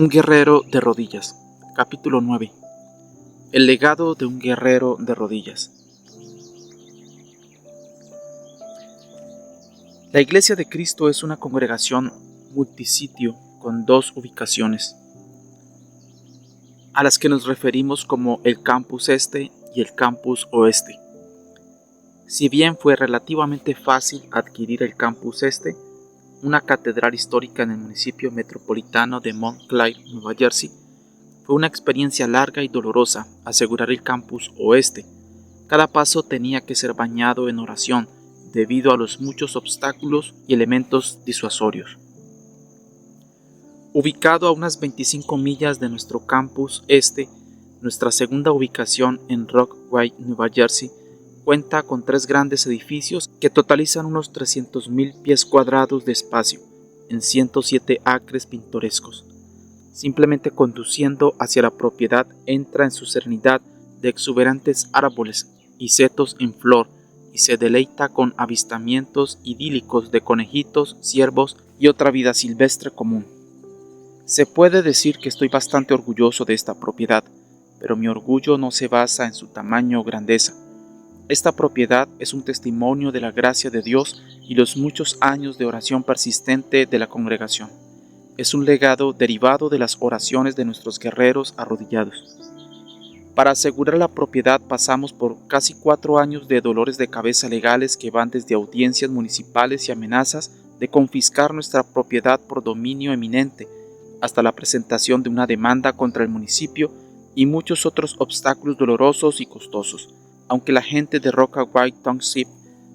Un guerrero de rodillas. Capítulo 9. El legado de un guerrero de rodillas. La Iglesia de Cristo es una congregación multisitio con dos ubicaciones, a las que nos referimos como el Campus Este y el Campus Oeste. Si bien fue relativamente fácil adquirir el Campus Este, una catedral histórica en el municipio metropolitano de Montclair, Nueva Jersey, fue una experiencia larga y dolorosa asegurar el Campus Oeste. Cada paso tenía que ser bañado en oración debido a los muchos obstáculos y elementos disuasorios. Ubicado a unas 25 millas de nuestro Campus Este, nuestra segunda ubicación en Rockaway, Nueva Jersey, cuenta con 3 grandes edificios que totalizan unos 300,000 pies cuadrados de espacio, en 107 acres pintorescos. Simplemente conduciendo hacia la propiedad entra en su serenidad de exuberantes árboles y setos en flor y se deleita con avistamientos idílicos de conejitos, ciervos y otra vida silvestre común. Se puede decir que estoy bastante orgulloso de esta propiedad, pero mi orgullo no se basa en su tamaño o grandeza. Esta propiedad es un testimonio de la gracia de Dios y los muchos años de oración persistente de la congregación. Es un legado derivado de las oraciones de nuestros guerreros arrodillados. Para asegurar la propiedad pasamos por casi 4 años de dolores de cabeza legales que van desde audiencias municipales y amenazas de confiscar nuestra propiedad por dominio eminente, hasta la presentación de una demanda contra el municipio y muchos otros obstáculos dolorosos y costosos. Aunque la gente de Rockaway Township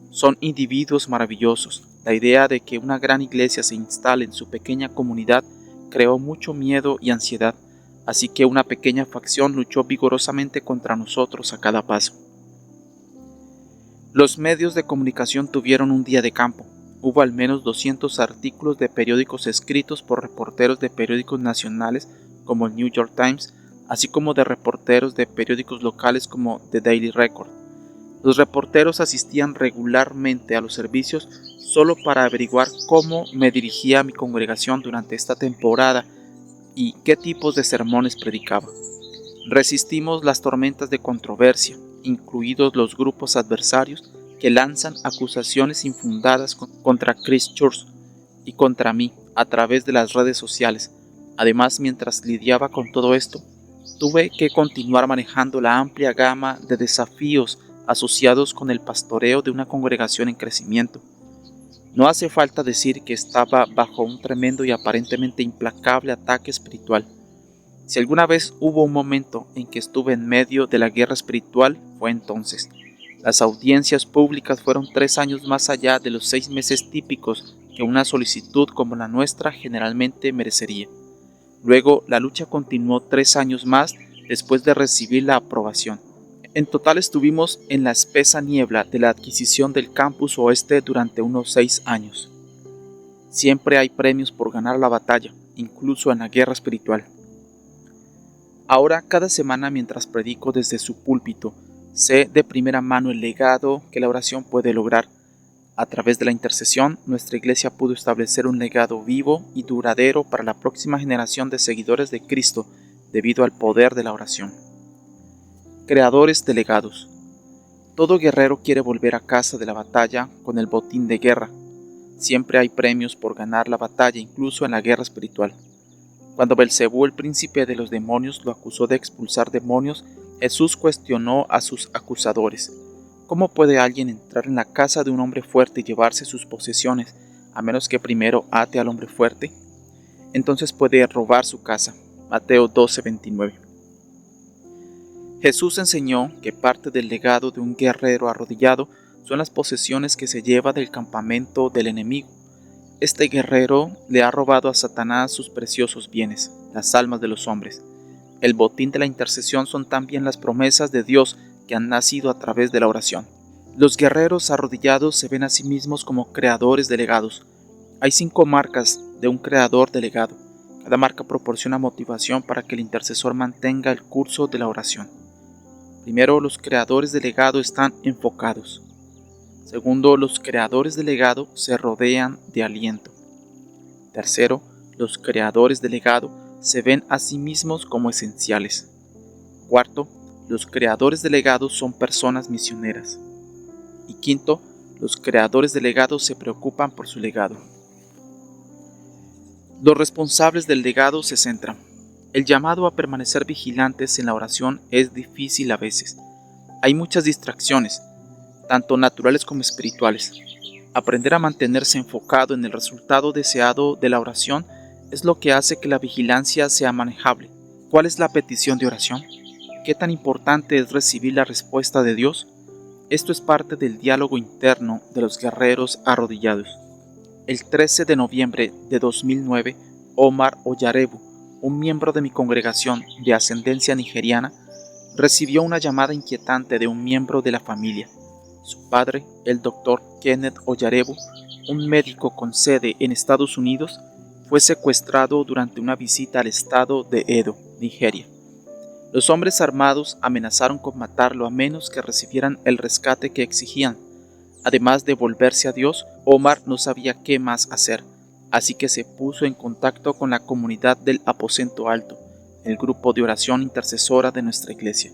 son individuos maravillosos, la idea de que una gran iglesia se instale en su pequeña comunidad creó mucho miedo y ansiedad, así que una pequeña facción luchó vigorosamente contra nosotros a cada paso. Los medios de comunicación tuvieron un día de campo. Hubo al menos 200 artículos de periódicos escritos por reporteros de periódicos nacionales como el New York Times, así como de reporteros de periódicos locales como The Daily Record. Los reporteros asistían regularmente a los servicios solo para averiguar cómo me dirigía a mi congregación durante esta temporada y qué tipos de sermones predicaba. Resistimos las tormentas de controversia, incluidos los grupos adversarios que lanzan acusaciones infundadas contra Chris Church y contra mí a través de las redes sociales. Además, mientras lidiaba con todo esto, tuve que continuar manejando la amplia gama de desafíos asociados con el pastoreo de una congregación en crecimiento. No hace falta decir que estaba bajo un tremendo y aparentemente implacable ataque espiritual. Si alguna vez hubo un momento en que estuve en medio de la guerra espiritual, fue entonces. Las audiencias públicas fueron 3 años más allá de los 6 meses típicos que una solicitud como la nuestra generalmente merecería. Luego, la lucha continuó 3 años más después de recibir la aprobación. En total estuvimos en la espesa niebla de la adquisición del Campus Oeste durante unos 6 años. Siempre hay premios por ganar la batalla, incluso en la guerra espiritual. Ahora, cada semana mientras predico desde su púlpito, sé de primera mano el legado que la oración puede lograr. A través de la intercesión, nuestra iglesia pudo establecer un legado vivo y duradero para la próxima generación de seguidores de Cristo debido al poder de la oración. Creadores de legados. Todo guerrero quiere volver a casa de la batalla con el botín de guerra. Siempre hay premios por ganar la batalla, incluso en la guerra espiritual. Cuando Belcebú, el príncipe de los demonios, lo acusó de expulsar demonios, Jesús cuestionó a sus acusadores. ¿Cómo puede alguien entrar en la casa de un hombre fuerte y llevarse sus posesiones, a menos que primero ate al hombre fuerte? Entonces puede robar su casa. Mateo 12:29. Jesús enseñó que parte del legado de un guerrero arrodillado son las posesiones que se lleva del campamento del enemigo. Este guerrero le ha robado a Satanás sus preciosos bienes, las almas de los hombres. El botín de la intercesión son también las promesas de Dios que han nacido a través de la oración. Los guerreros arrodillados se ven a sí mismos como creadores de legados. Hay 5 marcas de un creador de legado. Cada marca proporciona motivación para que el intercesor mantenga el curso de la oración. Primero, los creadores de legado están enfocados. Segundo, los creadores de legado se rodean de aliento. Tercero, los creadores de legado se ven a sí mismos como esenciales. Cuarto, los creadores de legados son personas misioneras. Y quinto, los creadores de legados se preocupan por su legado. Los responsables del legado se centran. El llamado a permanecer vigilantes en la oración es difícil a veces. Hay muchas distracciones, tanto naturales como espirituales. Aprender a mantenerse enfocado en el resultado deseado de la oración es lo que hace que la vigilancia sea manejable. ¿Cuál es la petición de oración? ¿Qué tan importante es recibir la respuesta de Dios? Esto es parte del diálogo interno de los guerreros arrodillados. El 13 de noviembre de 2009, Omar Oyarebu, un miembro de mi congregación de ascendencia nigeriana, recibió una llamada inquietante de un miembro de la familia. Su padre, el Dr. Kenneth Oyarebu, un médico con sede en Estados Unidos, fue secuestrado durante una visita al estado de Edo, Nigeria. Los hombres armados amenazaron con matarlo a menos que recibieran el rescate que exigían. Además de volverse a Dios, Omar no sabía qué más hacer, así que se puso en contacto con la comunidad del Aposento Alto, el grupo de oración intercesora de nuestra iglesia.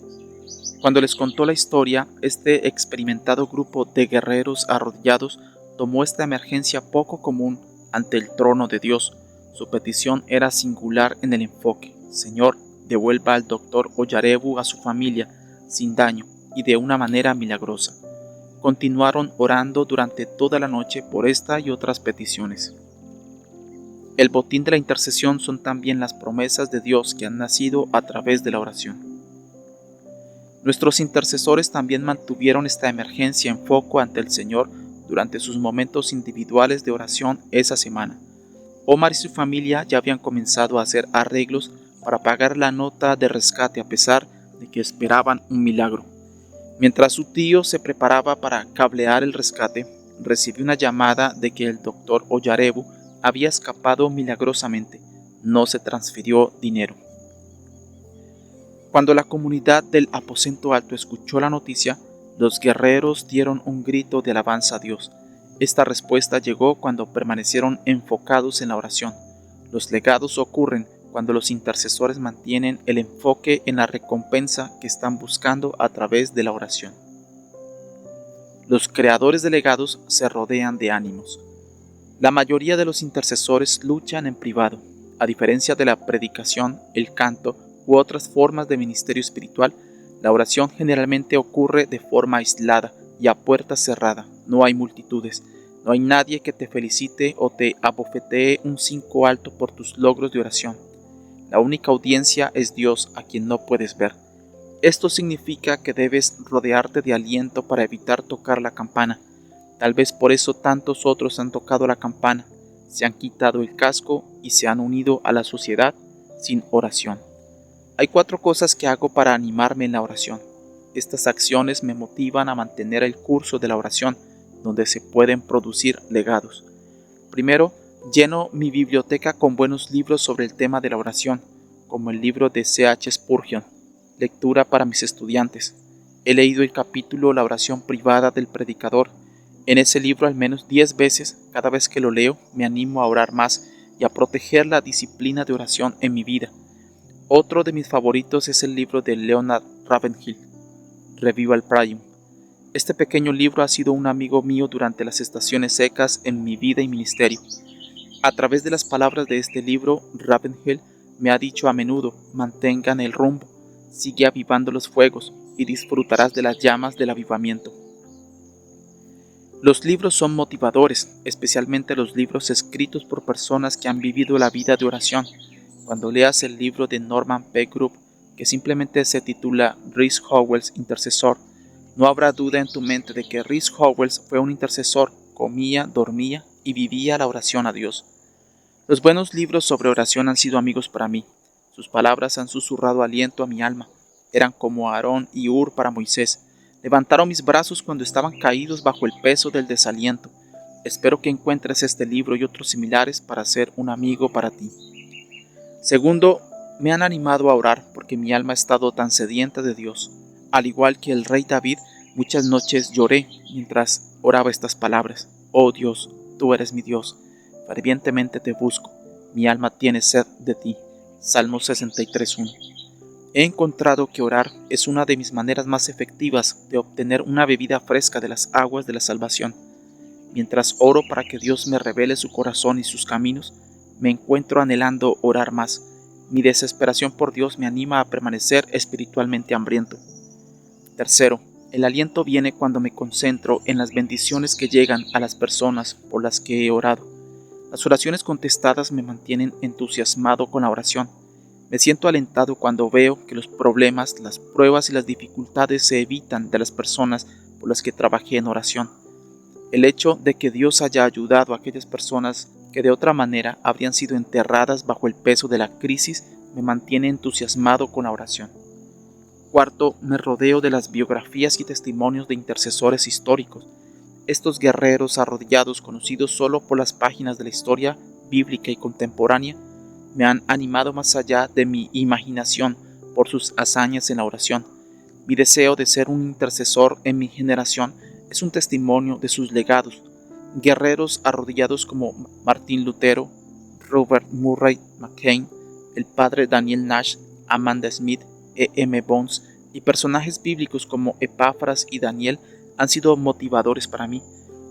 Cuando les contó la historia, este experimentado grupo de guerreros arrodillados tomó esta emergencia poco común ante el trono de Dios. Su petición era singular en el enfoque: Señor, devuelva al Dr. Oyarebu a su familia sin daño y de una manera milagrosa. Continuaron orando durante toda la noche por esta y otras peticiones. El botín de la intercesión son también las promesas de Dios que han nacido a través de la oración. Nuestros intercesores también mantuvieron esta emergencia en foco ante el Señor durante sus momentos individuales de oración esa semana. Omar y su familia ya habían comenzado a hacer arreglos para pagar la nota de rescate a pesar de que esperaban un milagro. Mientras su tío se preparaba para cablear el rescate, recibió una llamada de que el Dr. Oyarebu había escapado milagrosamente. No se transfirió dinero. Cuando la comunidad del Aposento Alto escuchó la noticia, los guerreros dieron un grito de alabanza a Dios. Esta respuesta llegó cuando permanecieron enfocados en la oración. Los legados ocurren cuando los intercesores mantienen el enfoque en la recompensa que están buscando a través de la oración. Los creadores de legados se rodean de ánimos. La mayoría de los intercesores luchan en privado. A diferencia de la predicación, el canto u otras formas de ministerio espiritual, la oración generalmente ocurre de forma aislada y a puerta cerrada. No hay multitudes, no hay nadie que te felicite o te abofetee un 5 alto por tus logros de oración. La única audiencia es Dios, a quien no puedes ver. Esto significa que debes rodearte de aliento para evitar tocar la campana. Tal vez por eso tantos otros han tocado la campana, se han quitado el casco y se han unido a la sociedad sin oración. Hay 4 cosas que hago para animarme en la oración. Estas acciones me motivan a mantener el curso de la oración, donde se pueden producir legados. Primero, lleno mi biblioteca con buenos libros sobre el tema de la oración, como el libro de C.H. Spurgeon, lectura para mis estudiantes. He leído el capítulo La oración privada del predicador. En ese libro al menos 10 veces, cada vez que lo leo, me animo a orar más y a proteger la disciplina de oración en mi vida. Otro de mis favoritos es el libro de Leonard Ravenhill, Revival Prium. Este pequeño libro ha sido un amigo mío durante las estaciones secas en mi vida y ministerio. A través de las palabras de este libro, Ravenhill me ha dicho a menudo: mantengan el rumbo, sigue avivando los fuegos y disfrutarás de las llamas del avivamiento. Los libros son motivadores, especialmente los libros escritos por personas que han vivido la vida de oración. Cuando leas el libro de Norman P. Group, que simplemente se titula Rhys Howells Intercesor, no habrá duda en tu mente de que Rhys Howells fue un intercesor, comía, dormía y vivía la oración a Dios. Los buenos libros sobre oración han sido amigos para mí. Sus palabras han susurrado aliento a mi alma. Eran como Aarón y Ur para Moisés. Levantaron mis brazos cuando estaban caídos bajo el peso del desaliento. Espero que encuentres este libro y otros similares para ser un amigo para ti. Segundo, me han animado a orar porque mi alma ha estado tan sedienta de Dios. Al igual que el rey David, muchas noches lloré mientras oraba estas palabras: Oh Dios, tú eres mi Dios, fervientemente te busco, mi alma tiene sed de ti. Salmo 63:1. He encontrado que orar es una de mis maneras más efectivas de obtener una bebida fresca de las aguas de la salvación. Mientras oro para que Dios me revele su corazón y sus caminos, me encuentro anhelando orar más. Mi desesperación por Dios me anima a permanecer espiritualmente hambriento. Tercero, el aliento viene cuando me concentro en las bendiciones que llegan a las personas por las que he orado. Las oraciones contestadas me mantienen entusiasmado con la oración. Me siento alentado cuando veo que los problemas, las pruebas y las dificultades se evitan de las personas por las que trabajé en oración. El hecho de que Dios haya ayudado a aquellas personas que de otra manera habrían sido enterradas bajo el peso de la crisis me mantiene entusiasmado con la oración. Cuarto, me rodeo de las biografías y testimonios de intercesores históricos. Estos guerreros arrodillados, conocidos solo por las páginas de la historia bíblica y contemporánea, me han animado más allá de mi imaginación por sus hazañas en la oración. Mi deseo de ser un intercesor en mi generación es un testimonio de sus legados. Guerreros arrodillados como Martín Lutero, Robert Murray McCain, el padre Daniel Nash, Amanda Smith, E.M. Bones y personajes bíblicos como Epáfras y Daniel han sido motivadores para mí.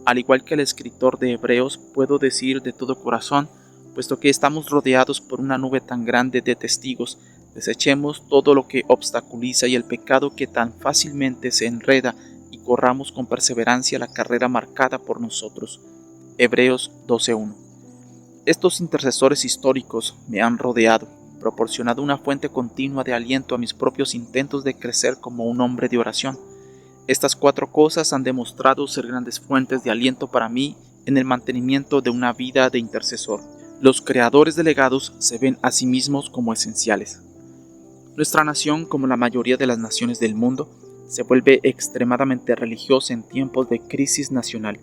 Al igual que el escritor de Hebreos, puedo decir de todo corazón, puesto que estamos rodeados por una nube tan grande de testigos, desechemos todo lo que obstaculiza y el pecado que tan fácilmente se enreda y corramos con perseverancia la carrera marcada por nosotros. Hebreos 12:1. Estos intercesores históricos me han rodeado, proporcionado una fuente continua de aliento a mis propios intentos de crecer como un hombre de oración. Estas 4 cosas han demostrado ser grandes fuentes de aliento para mí en el mantenimiento de una vida de intercesor. Los creadores de legados se ven a sí mismos como esenciales. Nuestra nación, como la mayoría de las naciones del mundo, se vuelve extremadamente religiosa en tiempos de crisis nacional.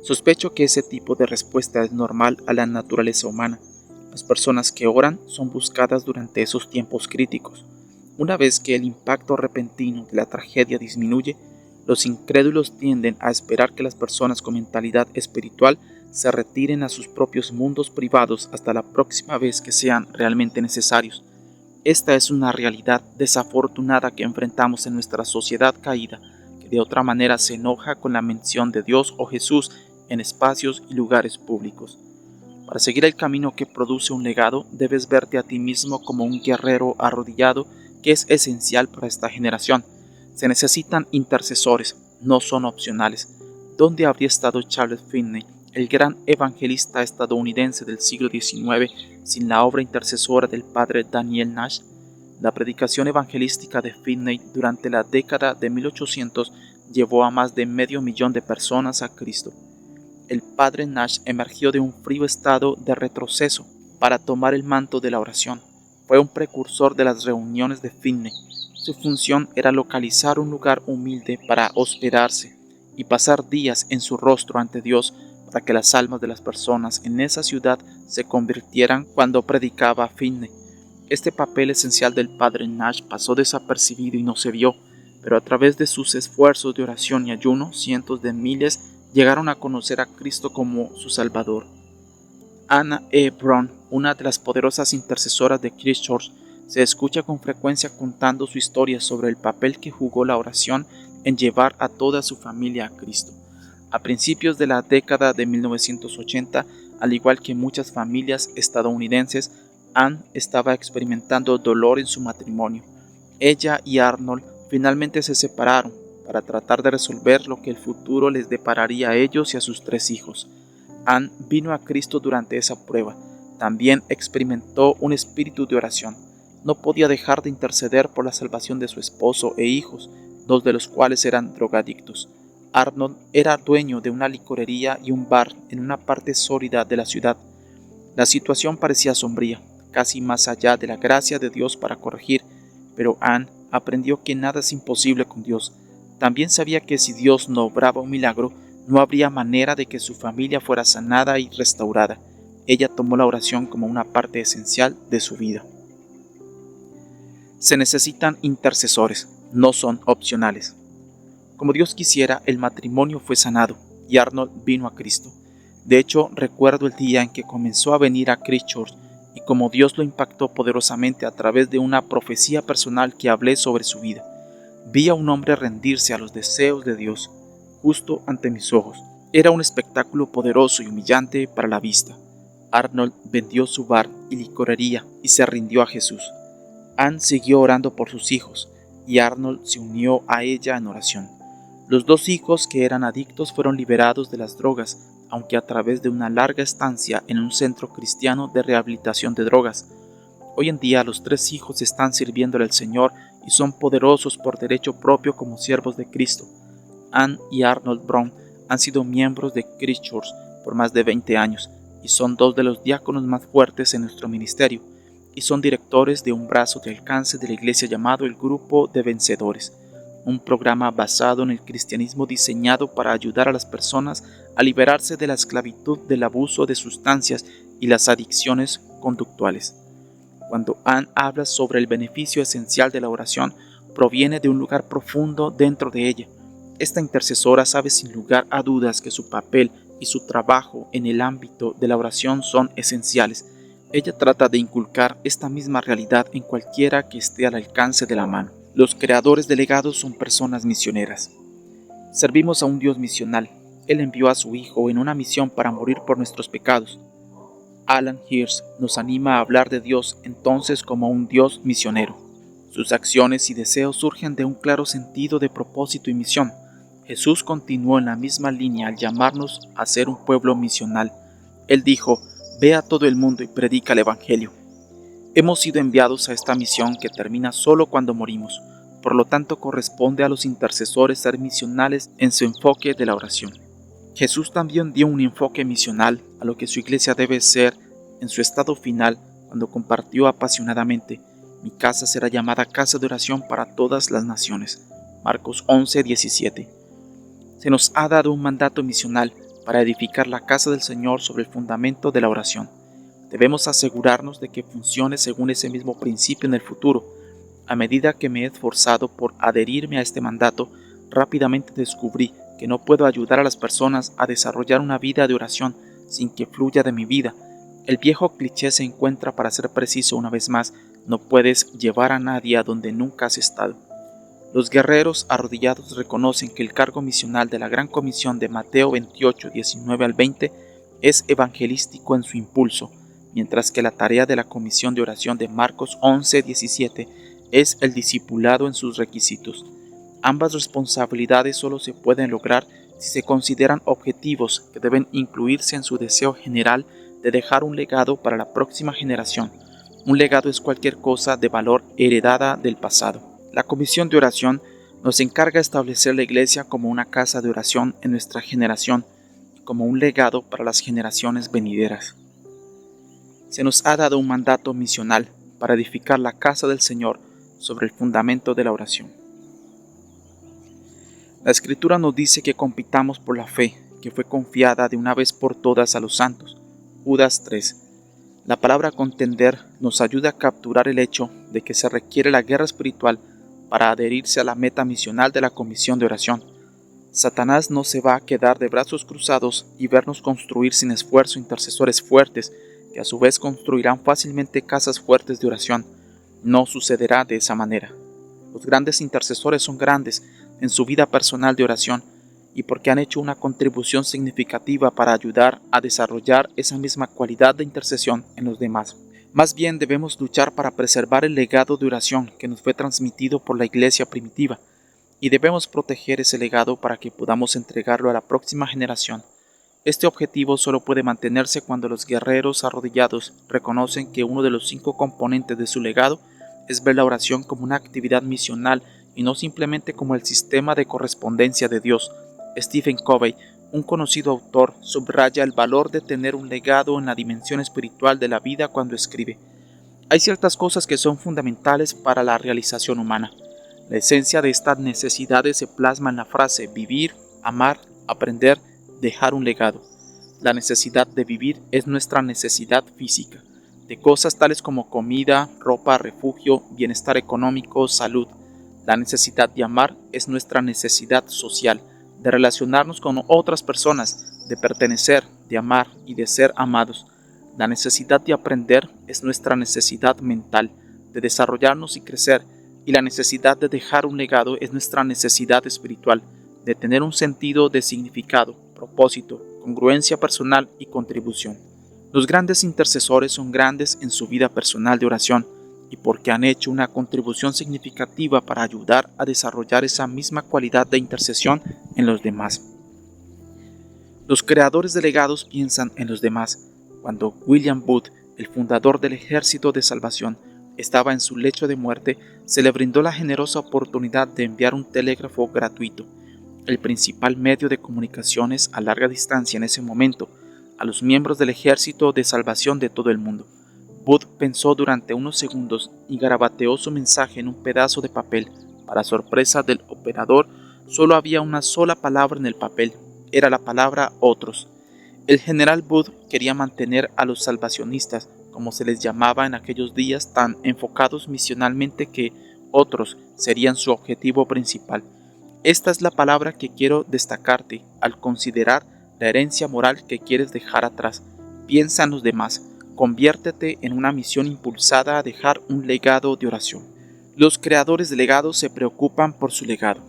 Sospecho que ese tipo de respuesta es normal a la naturaleza humana. Las personas que oran son buscadas durante esos tiempos críticos. Una vez que el impacto repentino de la tragedia disminuye, los incrédulos tienden a esperar que las personas con mentalidad espiritual se retiren a sus propios mundos privados hasta la próxima vez que sean realmente necesarios. Esta es una realidad desafortunada que enfrentamos en nuestra sociedad caída, que de otra manera se enoja con la mención de Dios o Jesús en espacios y lugares públicos. Para seguir el camino que produce un legado, debes verte a ti mismo como un guerrero arrodillado que es esencial para esta generación. Se necesitan intercesores, no son opcionales. ¿Dónde habría estado Charles Finney, el gran evangelista estadounidense del siglo XIX, sin la obra intercesora del padre Daniel Nash? La predicación evangelística de Finney durante la década de 1800 llevó a más de 500,000 de personas a Cristo. El padre Nash emergió de un frío estado de retroceso para tomar el manto de la oración. Fue un precursor de las reuniones de Finney. Su función era localizar un lugar humilde para hospedarse y pasar días en su rostro ante Dios para que las almas de las personas en esa ciudad se convirtieran cuando predicaba Finney. Este papel esencial del padre Nash pasó desapercibido y no se vio, pero a través de sus esfuerzos de oración y ayuno, cientos de miles llegaron a conocer a Cristo como su Salvador. Anna E. Brown, una de las poderosas intercesoras de Christchurch, se escucha con frecuencia contando su historia sobre el papel que jugó la oración en llevar a toda su familia a Cristo. A principios de la década de 1980, al igual que muchas familias estadounidenses, Ann estaba experimentando dolor en su matrimonio. Ella y Arnold finalmente se separaron para tratar de resolver lo que el futuro les depararía a ellos y a sus 3 hijos. Ann vino a Cristo durante esa prueba. También experimentó un espíritu de oración. No podía dejar de interceder por la salvación de su esposo e hijos, 2 de los cuales eran drogadictos. Arnold era dueño de una licorería y un bar en una parte sólida de la ciudad. La situación parecía sombría, casi más allá de la gracia de Dios para corregir, pero Ann aprendió que nada es imposible con Dios. También sabía que si Dios no obraba un milagro, no habría manera de que su familia fuera sanada y restaurada. Ella tomó la oración como una parte esencial de su vida. Se necesitan intercesores, no son opcionales. Como Dios quisiera, el matrimonio fue sanado y Arnold vino a Cristo. De hecho, recuerdo el día en que comenzó a venir a Christchurch. y como Dios lo impactó poderosamente a través de una profecía personal que hablé sobre su vida. Vi a un hombre rendirse a los deseos de Dios, justo ante mis ojos. Era un espectáculo poderoso y humillante para la vista. Arnold vendió su bar y licorería y se rindió a Jesús. Anne siguió orando por sus hijos, y Arnold se unió a ella en oración. Los dos hijos que eran adictos fueron liberados de las drogas, aunque a través de una larga estancia en un centro cristiano de rehabilitación de drogas. Hoy en día los tres hijos están sirviéndole al Señor y son poderosos por derecho propio como siervos de Cristo. Anne y Arnold Brown han sido miembros de Christchurch por más de 20 años y son dos de los diáconos más fuertes en nuestro ministerio, y son directores de un brazo de alcance de la iglesia llamado el Grupo de Vencedores, un programa basado en el cristianismo diseñado para ayudar a las personas a liberarse de la esclavitud del abuso de sustancias y las adicciones conductuales. Cuando Anne habla sobre el beneficio esencial de la oración, proviene de un lugar profundo dentro de ella. Esta intercesora sabe sin lugar a dudas que su papel y su trabajo en el ámbito de la oración son esenciales. Ella trata de inculcar esta misma realidad en cualquiera que esté al alcance de la mano. Los creadores de legados son personas misioneras. Servimos a un Dios misional. Él envió a su Hijo en una misión para morir por nuestros pecados. Alan Hirsch nos anima a hablar de Dios entonces como un Dios misionero. Sus acciones y deseos surgen de un claro sentido de propósito y misión. Jesús continuó en la misma línea al llamarnos a ser un pueblo misional. Él dijo: «Ve a todo el mundo y predica el Evangelio». Hemos sido enviados a esta misión que termina solo cuando morimos. Por lo tanto, corresponde a los intercesores ser misionales en su enfoque de la oración. Jesús también dio un enfoque misional a lo que su iglesia debe ser en su estado final cuando compartió apasionadamente: «Mi casa será llamada casa de oración para todas las naciones». Marcos 11:17. Se nos ha dado un mandato misional para edificar la casa del Señor sobre el fundamento de la oración. Debemos asegurarnos de que funcione según ese mismo principio en el futuro. A medida que me he esforzado por adherirme a este mandato, rápidamente descubrí que no puedo ayudar a las personas a desarrollar una vida de oración sin que fluya de mi vida. El viejo cliché se encuentra, para ser preciso una vez más: no puedes llevar a nadie a donde nunca has estado. Los guerreros arrodillados reconocen que el cargo misional de la Gran Comisión de Mateo 28, 19 al 20 es evangelístico en su impulso, mientras que la tarea de la Comisión de Oración de Marcos 11, 17 es el discipulado en sus requisitos. Ambas responsabilidades solo se pueden lograr si se consideran objetivos que deben incluirse en su deseo general de dejar un legado para la próxima generación. Un legado es cualquier cosa de valor heredada del pasado. La Comisión de Oración nos encarga establecer la Iglesia como una casa de oración en nuestra generación y como un legado para las generaciones venideras. Se nos ha dado un mandato misional para edificar la casa del Señor sobre el fundamento de la oración. La Escritura nos dice que compitamos por la fe que fue confiada de una vez por todas a los santos. Judas 3. La palabra contender nos ayuda a capturar el hecho de que se requiere la guerra espiritual para adherirse a la meta misional de la Comisión de Oración. Satanás no se va a quedar de brazos cruzados y vernos construir sin esfuerzo intercesores fuertes, que a su vez construirán fácilmente casas fuertes de oración. No sucederá de esa manera. Los grandes intercesores son grandes en su vida personal de oración y porque han hecho una contribución significativa para ayudar a desarrollar esa misma cualidad de intercesión en los demás. Más bien debemos luchar para preservar el legado de oración que nos fue transmitido por la iglesia primitiva, y debemos proteger ese legado para que podamos entregarlo a la próxima generación. Este objetivo solo puede mantenerse cuando los guerreros arrodillados reconocen que uno de los 5 componentes de su legado es ver la oración como una actividad misional y no simplemente como el sistema de correspondencia de Dios. Stephen Covey, un conocido autor, subraya el valor de tener un legado en la dimensión espiritual de la vida cuando escribe: «Hay ciertas cosas que son fundamentales para la realización humana. La esencia de estas necesidades se plasma en la frase: vivir, amar, aprender, dejar un legado. La necesidad de vivir es nuestra necesidad física, de cosas tales como comida, ropa, refugio, bienestar económico, salud. La necesidad de amar es nuestra necesidad social, de relacionarnos con otras personas, de pertenecer, de amar y de ser amados. La necesidad de aprender es nuestra necesidad mental, de desarrollarnos y crecer, y la necesidad de dejar un legado es nuestra necesidad espiritual, de tener un sentido de significado, propósito, congruencia personal y contribución. Los grandes intercesores son grandes en su vida personal de oración y porque han hecho una contribución significativa para ayudar a desarrollar esa misma cualidad de intercesión en los demás. Los creadores de legados piensan en los demás. Cuando William Booth, el fundador del Ejército de Salvación, estaba en su lecho de muerte, se le brindó la generosa oportunidad de enviar un telégrafo gratuito, el principal medio de comunicaciones a larga distancia en ese momento, a los miembros del Ejército de Salvación de todo el mundo. Booth pensó durante unos segundos y garabateó su mensaje en un pedazo de papel. Para sorpresa del operador, solo había una sola palabra en el papel. Era la palabra otros. El general Booth quería mantener a los salvacionistas, como se les llamaba en aquellos días, tan enfocados misionalmente que otros serían su objetivo principal. Esta es la palabra que quiero destacarte al considerar la herencia moral que quieres dejar atrás. Piensa en los demás. Conviértete en una misión impulsada a dejar un legado de oración. Los creadores de legados se preocupan por su legado.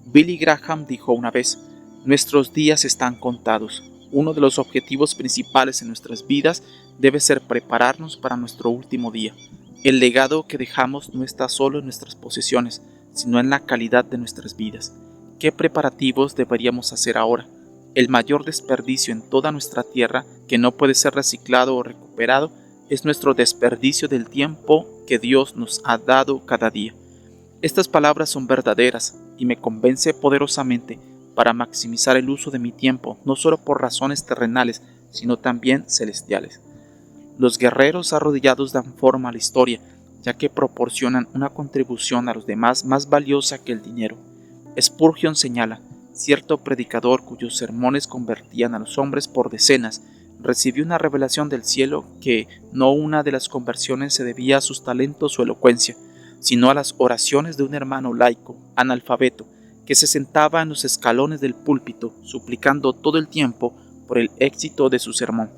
Billy Graham dijo una vez: nuestros días están contados. Uno de los objetivos principales en nuestras vidas debe ser prepararnos para nuestro último día. El legado que dejamos no está solo en nuestras posesiones, sino en la calidad de nuestras vidas. ¿Qué preparativos deberíamos hacer ahora? El mayor desperdicio en toda nuestra tierra, que no puede ser reciclado o recuperado, es nuestro desperdicio del tiempo que Dios nos ha dado cada día. Estas palabras son verdaderas y me convence poderosamente para maximizar el uso de mi tiempo, no solo por razones terrenales, sino también celestiales. Los guerreros arrodillados dan forma a la historia, ya que proporcionan una contribución a los demás más valiosa que el dinero. Spurgeon señala: cierto predicador cuyos sermones convertían a los hombres por decenas, recibió una revelación del cielo que no una de las conversiones se debía a sus talentos o elocuencia, sino a las oraciones de un hermano laico, analfabeto, que se sentaba en los escalones del púlpito, suplicando todo el tiempo por el éxito de su sermón.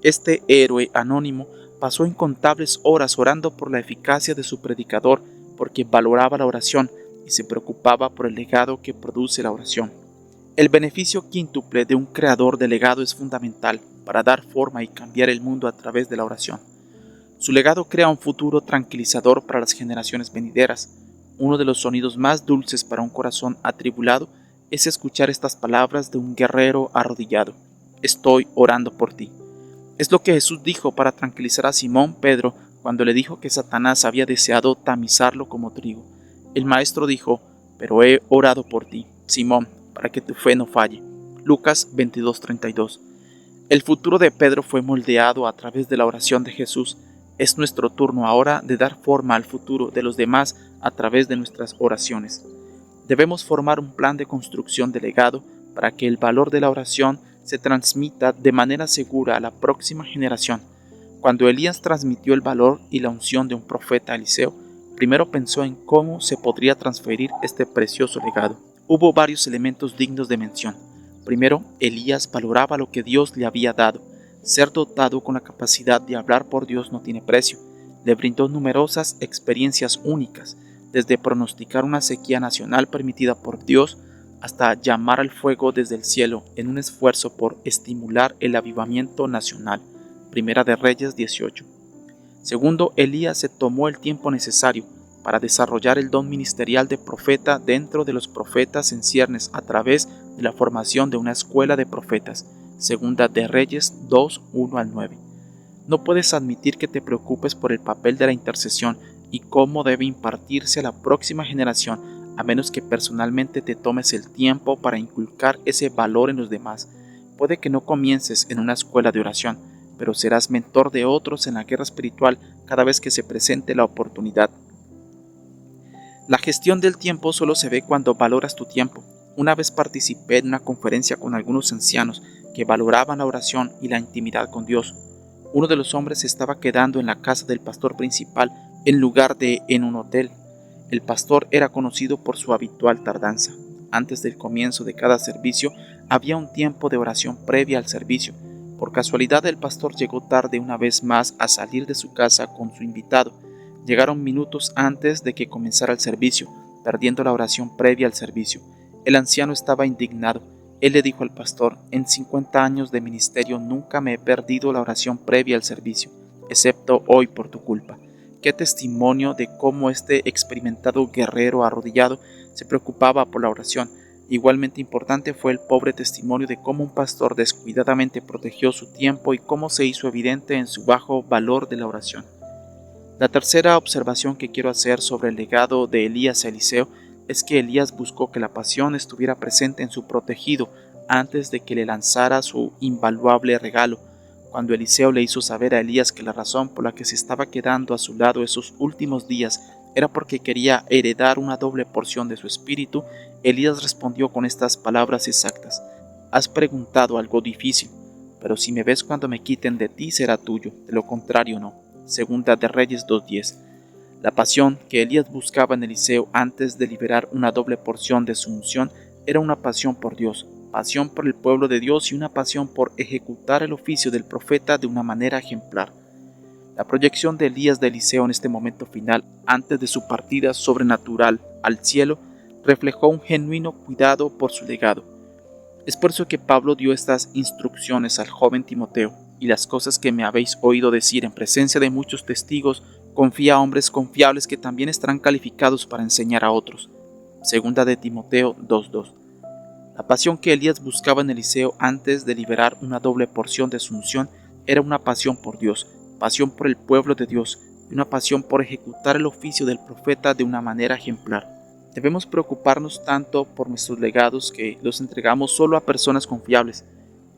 Este héroe anónimo pasó incontables horas orando por la eficacia de su predicador, porque valoraba la oración y se preocupaba por el legado que produce la oración. El beneficio quíntuple de un creador de legado es fundamental para dar forma y cambiar el mundo a través de la oración. Su legado crea un futuro tranquilizador para las generaciones venideras. Uno de los sonidos más dulces para un corazón atribulado es escuchar estas palabras de un guerrero arrodillado: estoy orando por ti. Es lo que Jesús dijo para tranquilizar a Simón Pedro cuando le dijo que Satanás había deseado tamizarlo como trigo. El maestro dijo: pero he orado por ti, Simón, para que tu fe no falle. Lucas 22:32. El futuro de Pedro fue moldeado a través de la oración de Jesús. Es nuestro turno ahora de dar forma al futuro de los demás a través de nuestras oraciones. Debemos formar un plan de construcción de legado para que el valor de la oración se transmita de manera segura a la próxima generación. Cuando Elías transmitió el valor y la unción de un profeta a Eliseo, primero pensó en cómo se podría transferir este precioso legado. Hubo varios elementos dignos de mención. Primero, Elías valoraba lo que Dios le había dado. Ser dotado con la capacidad de hablar por Dios no tiene precio. Le brindó numerosas experiencias únicas, desde pronosticar una sequía nacional permitida por Dios hasta llamar al fuego desde el cielo en un esfuerzo por estimular el avivamiento nacional. Primera de Reyes 18. Segundo, Elías se tomó el tiempo necesario para desarrollar el don ministerial de profeta dentro de los profetas en ciernes a través de la formación de una escuela de profetas. Segunda de Reyes 2, 1 al 9. No puedes admitir que te preocupes por el papel de la intercesión y cómo debe impartirse a la próxima generación, a menos que personalmente te tomes el tiempo para inculcar ese valor en los demás. Puede que no comiences en una escuela de oración, pero serás mentor de otros en la guerra espiritual cada vez que se presente la oportunidad. La gestión del tiempo solo se ve cuando valoras tu tiempo. Una vez participé en una conferencia con algunos ancianos que valoraban la oración y la intimidad con Dios. Uno de los hombres se estaba quedando en la casa del pastor principal en lugar de en un hotel. El pastor era conocido por su habitual tardanza. Antes del comienzo de cada servicio había un tiempo de oración previa al servicio. Por casualidad el pastor llegó tarde una vez más a salir de su casa con su invitado. Llegaron minutos antes de que comenzara el servicio, perdiendo la oración previa al servicio. El anciano estaba indignado. Él le dijo al pastor: en 50 años de ministerio nunca me he perdido la oración previa al servicio, excepto hoy por tu culpa. Qué testimonio de cómo este experimentado guerrero arrodillado se preocupaba por la oración. Igualmente importante fue el pobre testimonio de cómo un pastor descuidadamente protegió su tiempo y cómo se hizo evidente en su bajo valor de la oración. La tercera observación que quiero hacer sobre el legado de Elías a Eliseo es que Elías buscó que la pasión estuviera presente en su protegido antes de que le lanzara su invaluable regalo. Cuando Eliseo le hizo saber a Elías que la razón por la que se estaba quedando a su lado esos últimos días era porque quería heredar una doble porción de su espíritu, Elías respondió con estas palabras exactas: has preguntado algo difícil, pero si me ves cuando me quiten de ti será tuyo, de lo contrario no. Segunda de Reyes 2:10. La pasión que Elías buscaba en Eliseo antes de liberar una doble porción de su unción era una pasión por Dios, pasión por el pueblo de Dios y una pasión por ejecutar el oficio del profeta de una manera ejemplar. La proyección de Elías de Eliseo en este momento final, antes de su partida sobrenatural al cielo, reflejó un genuino cuidado por su legado. Es por eso que Pablo dio estas instrucciones al joven Timoteo: y las cosas que me habéis oído decir en presencia de muchos testigos, confía a hombres confiables que también estarán calificados para enseñar a otros. Segunda de Timoteo 2:2. La pasión que Elías buscaba en Eliseo antes de liberar una doble porción de su unción era una pasión por Dios, pasión por el pueblo de Dios y una pasión por ejecutar el oficio del profeta de una manera ejemplar. Debemos preocuparnos tanto por nuestros legados que los entregamos solo a personas confiables.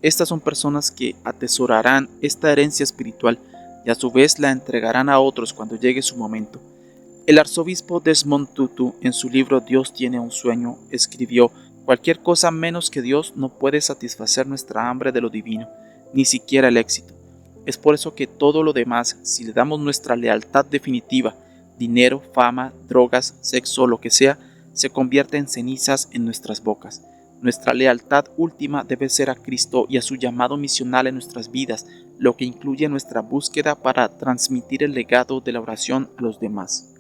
Estas son personas que atesorarán esta herencia espiritual y a su vez la entregarán a otros cuando llegue su momento. El arzobispo Desmond Tutu, en su libro Dios tiene un sueño, escribió: cualquier cosa menos que Dios no puede satisfacer nuestra hambre de lo divino, ni siquiera el éxito. Es por eso que todo lo demás, si le damos nuestra lealtad definitiva, dinero, fama, drogas, sexo, lo que sea, se convierte en cenizas en nuestras bocas. Nuestra lealtad última debe ser a Cristo y a su llamado misional en nuestras vidas, lo que incluye nuestra búsqueda para transmitir el legado de la oración a los demás.